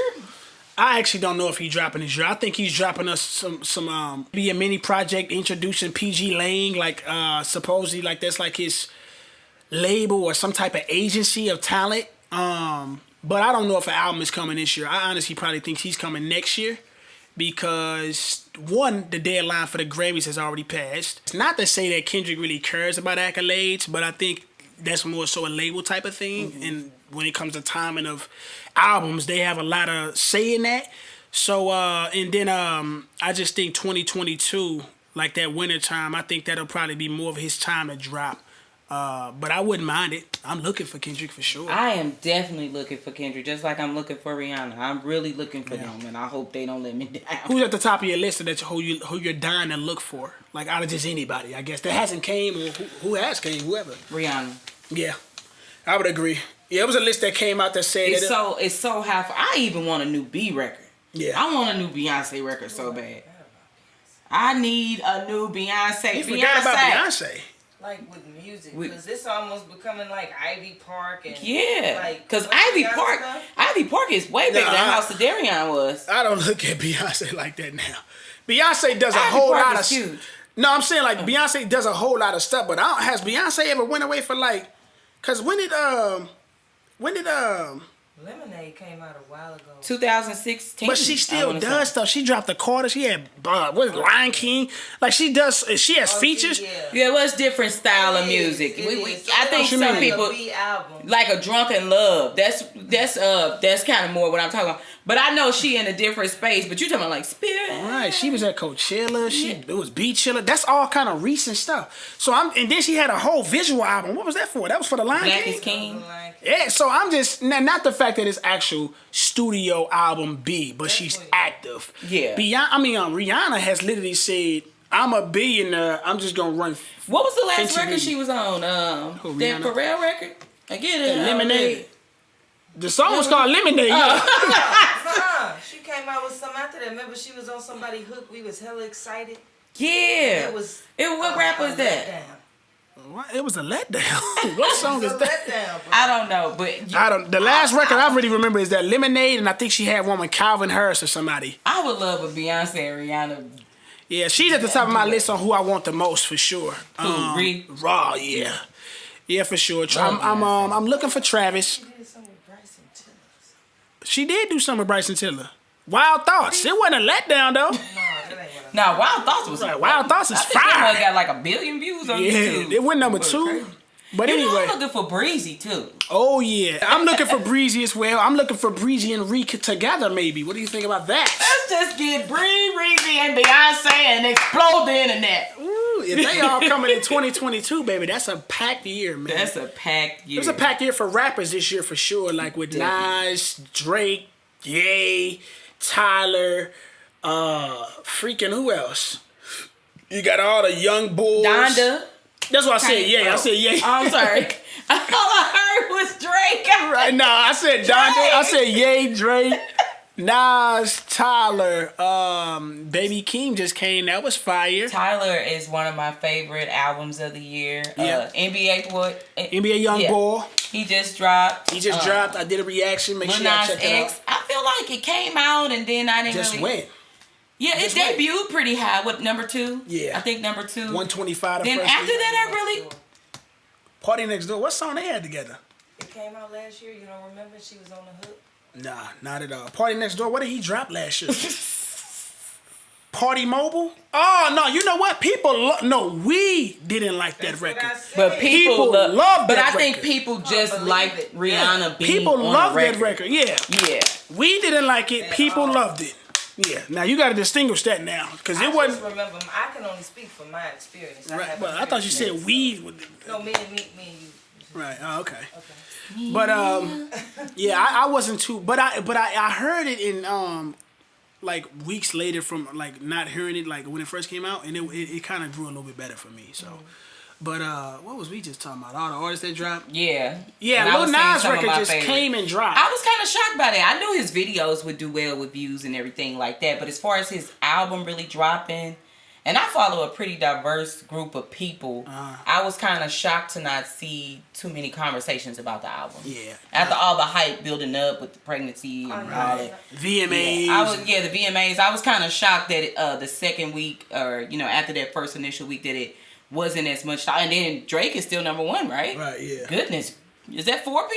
I actually don't know if he's dropping this year. I think he's dropping us some be a mini project introducing PG Lang, like supposedly like that's like his label or some type of agency of talent. But I don't know if an album is coming this year. I honestly probably think he's coming next year. Because, one, the deadline for the Grammys has already passed. It's not to say that Kendrick really cares about accolades, but I think that's more so a label type of thing. Mm-hmm. And when it comes to timing of albums, they have a lot of say in that. So, and then I just think 2022, like that winter time, I think that'll probably be more of his time to drop. But I wouldn't mind it. I'm looking for Kendrick for sure. I am definitely looking for Kendrick, just like I'm looking for Rihanna. I'm really looking for them, and I hope they don't let me down. Who's at the top of your list that who you're dying to look for? Like out of just anybody, I guess that hasn't came or who has came, whoever. Rihanna. Yeah, I would agree. Yeah, it was a list that came out that said it's so high. I even want a new B record. Yeah, I want a new Beyonce record so bad. I need a new Beyonce. You forgot about Beyonce. Like with music, because it's almost becoming like Ivy Park and because Ivy Park is way bigger than House of Darion was. I don't look at Beyonce like that now. Beyonce does a whole lot of huge. No, I'm saying like Beyonce does a whole lot of stuff, but has Beyonce ever went away for like? Because when did Lemonade came out a while ago. 2016. But she still does stuff. She dropped the Carter. She had what is it, Lion King. Like she does. She has features. Yeah, well, it's different style of music. I think some people like a Drunken Love. That's kind of more what I'm talking about. But I know she in a different space. But you talking about like Spirit? Right. She was at Coachella. It was Beach Chiller. That's all kind of recent stuff. So and then she had a whole visual album. What was that for? That was for the Lion King. Black is King. Yeah. So I'm just not the fact that it's actual studio album B, but she's active. Yeah. Rihanna has literally said, "I'm a billionaire. I'm just gonna run." What was the last record she was on? That Pharrell record? I get it. Lemonade. The song was called Lemonade. She came out with some after that. Remember, she was on somebody's hook. We was hella excited. Yeah. What rap was that? What? It was a letdown. What song is that? I don't know, but The last record I really remember is that Lemonade, and I think she had one with Calvin Harris or somebody. I would love a Beyonce and Rihanna. Yeah, she's at the top of my list on who I want the most for sure. Raw, yeah, for sure. I'm looking for Travis. She did do something with Bryson Tiller. Wild Thoughts. It wasn't a letdown though. No, Wild Thoughts was like Wild Thoughts is fire. I got like 1 billion views on YouTube. Yeah, it went number 2. But anyway, I'm looking for Breezy too. Oh yeah, I'm looking for Breezy as well. I'm looking for Breezy and Reek together. Maybe. What do you think about that? Let's just get Breezy and Beyonce and explode the internet. Ooh, if they all coming in 2022, baby, that's a packed year, man. That's a packed year. It was a packed year for rappers this year for sure. Like with Nas, Drake, Ye, Tyler, freaking who else? You got all the young bulls. Donda. That's what I said. Yeah, I said yeah. Oh, I'm sorry. All I heard was Drake. Right, no, I said Donda. I said Ye, Drake, Nas, Tyler, Baby Keem just came. That was fire. Tyler is one of my favorite albums of the year. Yeah. NBA Young Boy. He just dropped. I did a reaction. Make sure y'all check it out. I feel like it came out and then I didn't just went. Yeah, it debuted pretty high. What, number 2? Yeah. I think number 2. 125. Then after that, I really... Party Next Door. What song they had together? It came out last year. You don't remember? She was on the hook. Nah, not at all. Party Next Door. What did he drop last year? Party Mobile? Oh, no. You know what? We didn't like that record. But people love that But I record. Think people just liked Rihanna being people on love the record. that record. Yeah. We didn't like it. People loved it. Yeah. Now you got to distinguish that now, because it wasn't. I remember. I can only speak from my experience. Right. Well, I thought you said we. No, me and you. Right. Oh, okay. But yeah, I wasn't too. But I heard it in like weeks later from like not hearing it like when it first came out, and it kind of grew a little bit better for me. So. But what was we just talking about? All the artists that dropped? Yeah. Yeah, Lil Nas record just came and dropped. I was kind of shocked by that. I knew his videos would do well with views and everything like that. But as far as his album really dropping, and I follow a pretty diverse group of people, I was kind of shocked to not see too many conversations about the album. Yeah. After all the hype building up with the pregnancy and all that. VMAs. Yeah, the VMAs. I was kind of shocked that the second week, or, after that first initial week, that it wasn't as much. And then Drake is still number 1, right? Right, yeah. Goodness. Is that 4P?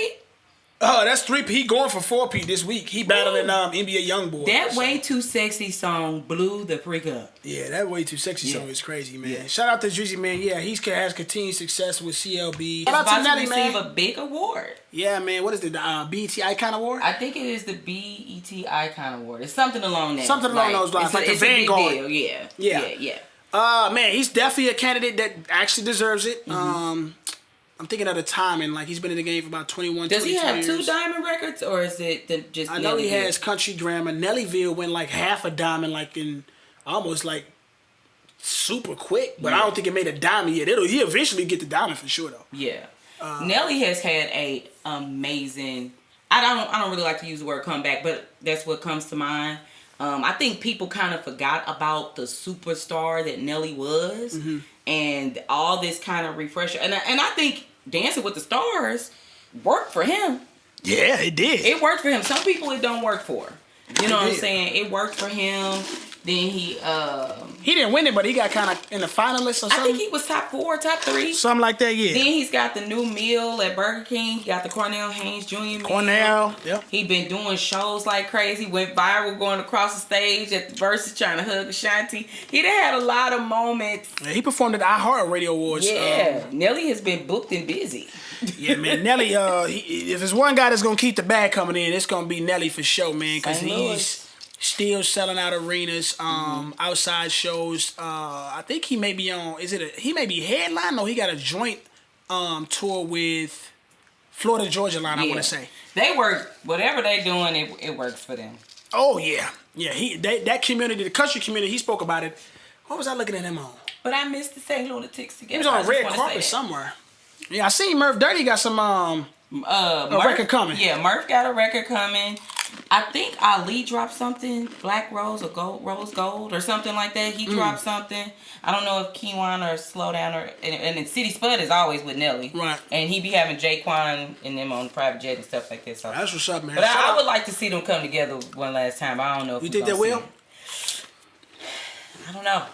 Oh, that's 3P. He going for 4P this week. He battling NBA Youngboy. That Way Too Sexy song blew the freak up. Yeah, that Way Too Sexy song is crazy, man. Yeah. Shout out to Drizzy, man. Yeah, he has continued success with CLB. Shout out to Nelly, man. Receive a big award. Yeah, man. What is it? The BET Icon Award? I think it is the BET Icon Award. It's something along that. Something along those lines. Like the Vanguard. A big deal. Yeah. Man, he's definitely a candidate that actually deserves it. I'm thinking of the timing. Like, he's been in the game for about 21, Does 22 he have years. 2 diamond records, or is it just I know he has Country Grammar. Nellyville went like half a diamond, like in almost like super quick. But I don't think it made a diamond yet. He eventually get the diamond for sure, though. Yeah. Nelly has had a amazing... I don't really like to use the word comeback, but that's what comes to mind. I think people kind of forgot about the superstar that Nelly was, and all this kind of refresher. And I think Dancing with the Stars worked for him. Yeah, it did. It worked for him. Some people it don't work for. You know what I'm saying? It worked for him. Then he didn't win it, but he got kind of in the finalists or something. I think he was top 4, top 3. Something like that, yeah. Then he's got the new meal at Burger King. He got the Cornell Haynes Jr. meal. Cornell, yep. He been doing shows like crazy. Went viral going across the stage at the Versus trying to hug Ashanti. He done had a lot of moments. Yeah, he performed at the iHeartRadio Awards. Yeah, Nelly has been booked and busy. Yeah, man. Nelly, if there's one guy that's going to keep the bag coming in, it's going to be Nelly for sure, man. Because he's still selling out arenas, outside shows. I think he may be on. He may be headline? No, he got a joint tour with Florida Georgia Line. I want to say they work. Whatever they doing, it works for them. Oh yeah, yeah. That community, the country community. He spoke about it. What was I looking at him on? But I missed the St. Lunatics together. He was on a red carpet somewhere. Yeah, I seen Murph Dirty got some a record coming. Yeah, Murph got a record coming. I think Ali dropped something, Black Rose or Rose Gold or something like that. He dropped something. I don't know if Keywan or Slowdown or and then City Spud is always with Nelly. Right. And he be having Jaquan and them on the private jet and stuff like that. So that's what's up, man. But I would like to see them come together one last time. I don't know if you think they will. I don't know.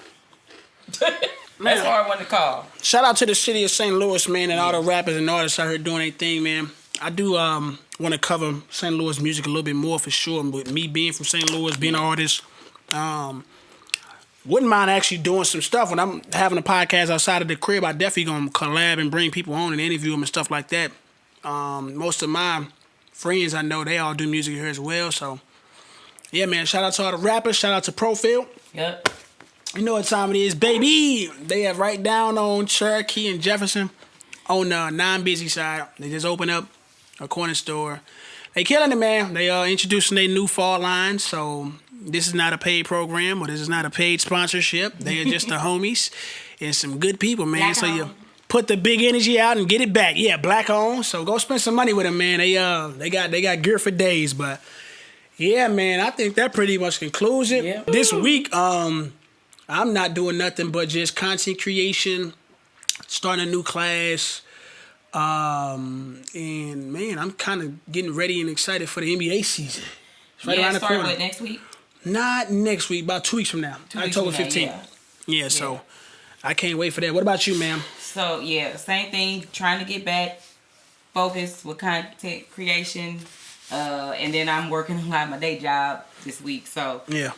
That's a hard one to call. Shout out to the city of St. Louis, man, and all the rappers and artists out here doing their thing, man. I do want to cover St. Louis music a little bit more for sure. With me being from St. Louis, being an artist, wouldn't mind actually doing some stuff. When I'm having a podcast outside of the crib, I definitely gonna collab and bring people on and interview them and stuff like that. Most of my friends I know, they all do music here as well. So, yeah, man, shout out to all the rappers. Shout out to Profield. Yep. You know what time it is, baby. They have right down on Cherokee and Jefferson on the non-busy side. They just opened up a corner store. They killing it, man. They are introducing their new fall line. So this is not a paid program or this is not a paid sponsorship. They are just the homies and some good people, man. Black so owned. you put the big energy out and get it back. Yeah, black owned. So go spend some money with them, man. They got gear for days. But yeah, man, I think that pretty much concludes it. Yeah. This week, I'm not doing nothing but just content creation, starting a new class, and man, I'm kind of getting ready and excited for the NBA season. It's right around the corner. Start with next week? Not next week, about 2 weeks from now, October 15th. Yeah, so I can't wait for that. What about you, ma'am? So yeah, same thing. Trying to get back focused with content creation, and then I'm working a lot of my day job this week. So yeah.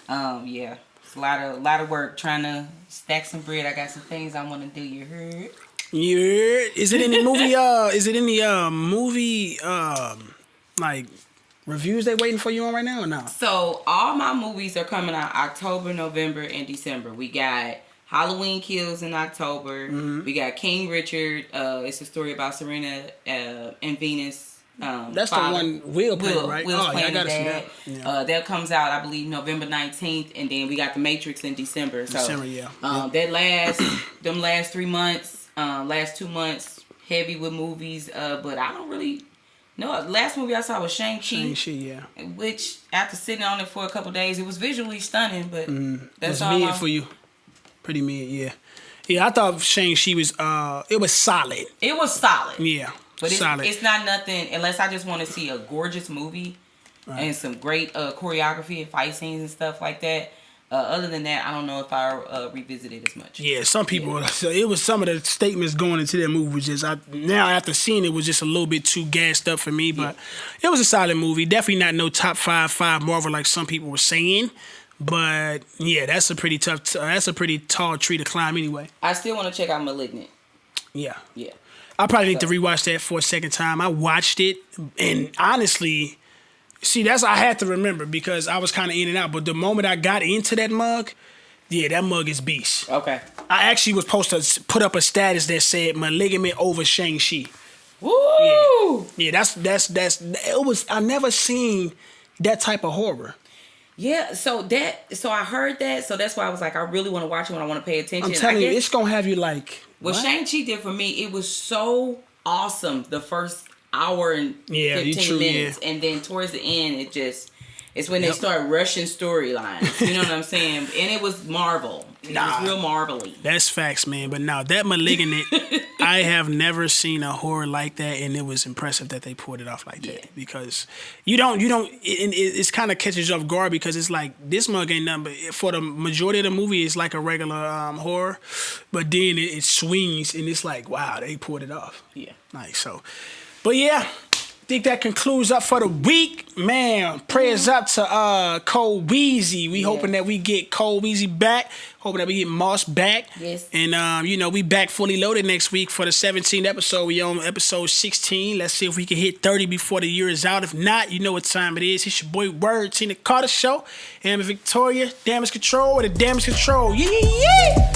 It's a lot of work trying to stack some bread. I got some things I want to do. You heard? Yeah. Is it any movie? Movie like reviews they waiting for you on right now or not? So all my movies are coming out October, November, and December. We got Halloween Kills in October. Mm-hmm. We got King Richard. It's a story about Serena and Venus. That's father. The one Will playing, right? Will's playing I gotta see that. Yeah. That comes out, I believe, November 19th, and then we got The Matrix in December. So, that last 3 months, last 2 months, heavy with movies. But I don't really know. The last movie I saw was Shang-Chi. Shang-Chi, yeah. Which, after sitting on it for a couple days, it was visually stunning, but that's all. Mid for you. Pretty mid, yeah. Yeah, I thought Shang-Chi was, it was solid. It was solid. Yeah. But it's not nothing, unless I just want to see a gorgeous movie and some great choreography and fight scenes and stuff like that. Other than that, I don't know if I revisit it as much. Yeah, some people, so it was some of the statements going into that movie was just, now after seeing it was just a little bit too gassed up for me, but it was a solid movie. Definitely not no top 5 Marvel like some people were saying. But yeah, that's a pretty tall tree to climb anyway. I still want to check out Malignant. Yeah. Yeah. I probably need to rewatch that for a second time. I watched it, and honestly, see, I had to remember because I was kind of in and out. But the moment I got into that mug, yeah, that mug is beast. Okay. I actually was supposed to put up a status that said Malignant over Shang-Chi. Woo! Yeah, that's it was. I never seen that type of horror. Yeah, so I heard that, so that's why I was like, I really want to watch it when I want to pay attention. I'm telling you, it's gonna have you like. What Shang-Chi did for me, it was so awesome the first hour and 15 minutes. And then towards the end, it's when they start rushing storylines. You know what I'm saying? And it was Marvel. It was real Marvel-y. That's facts, man. But now that Malignant, I have never seen a horror like that, and it was impressive that they pulled it off like that. Because it's kind of catches you off guard because it's like this mug ain't nothing. But for the majority of the movie, it's like a regular horror, but then it swings and it's like, wow, they pulled it off. Yeah. Nice. So, but yeah. I think that concludes up for the week. Man, prayers up to Cole Weezy. We hoping that we get Cole Weezy back. Hoping that we get Moss back. Yes. And, we back fully loaded next week for the 17th episode. We on episode 16. Let's see if we can hit 30 before the year is out. If not, you know what time it is. It's your boy Word, Tina Carter Show. And Victoria, Damage Control with the Damage Control. Yeah.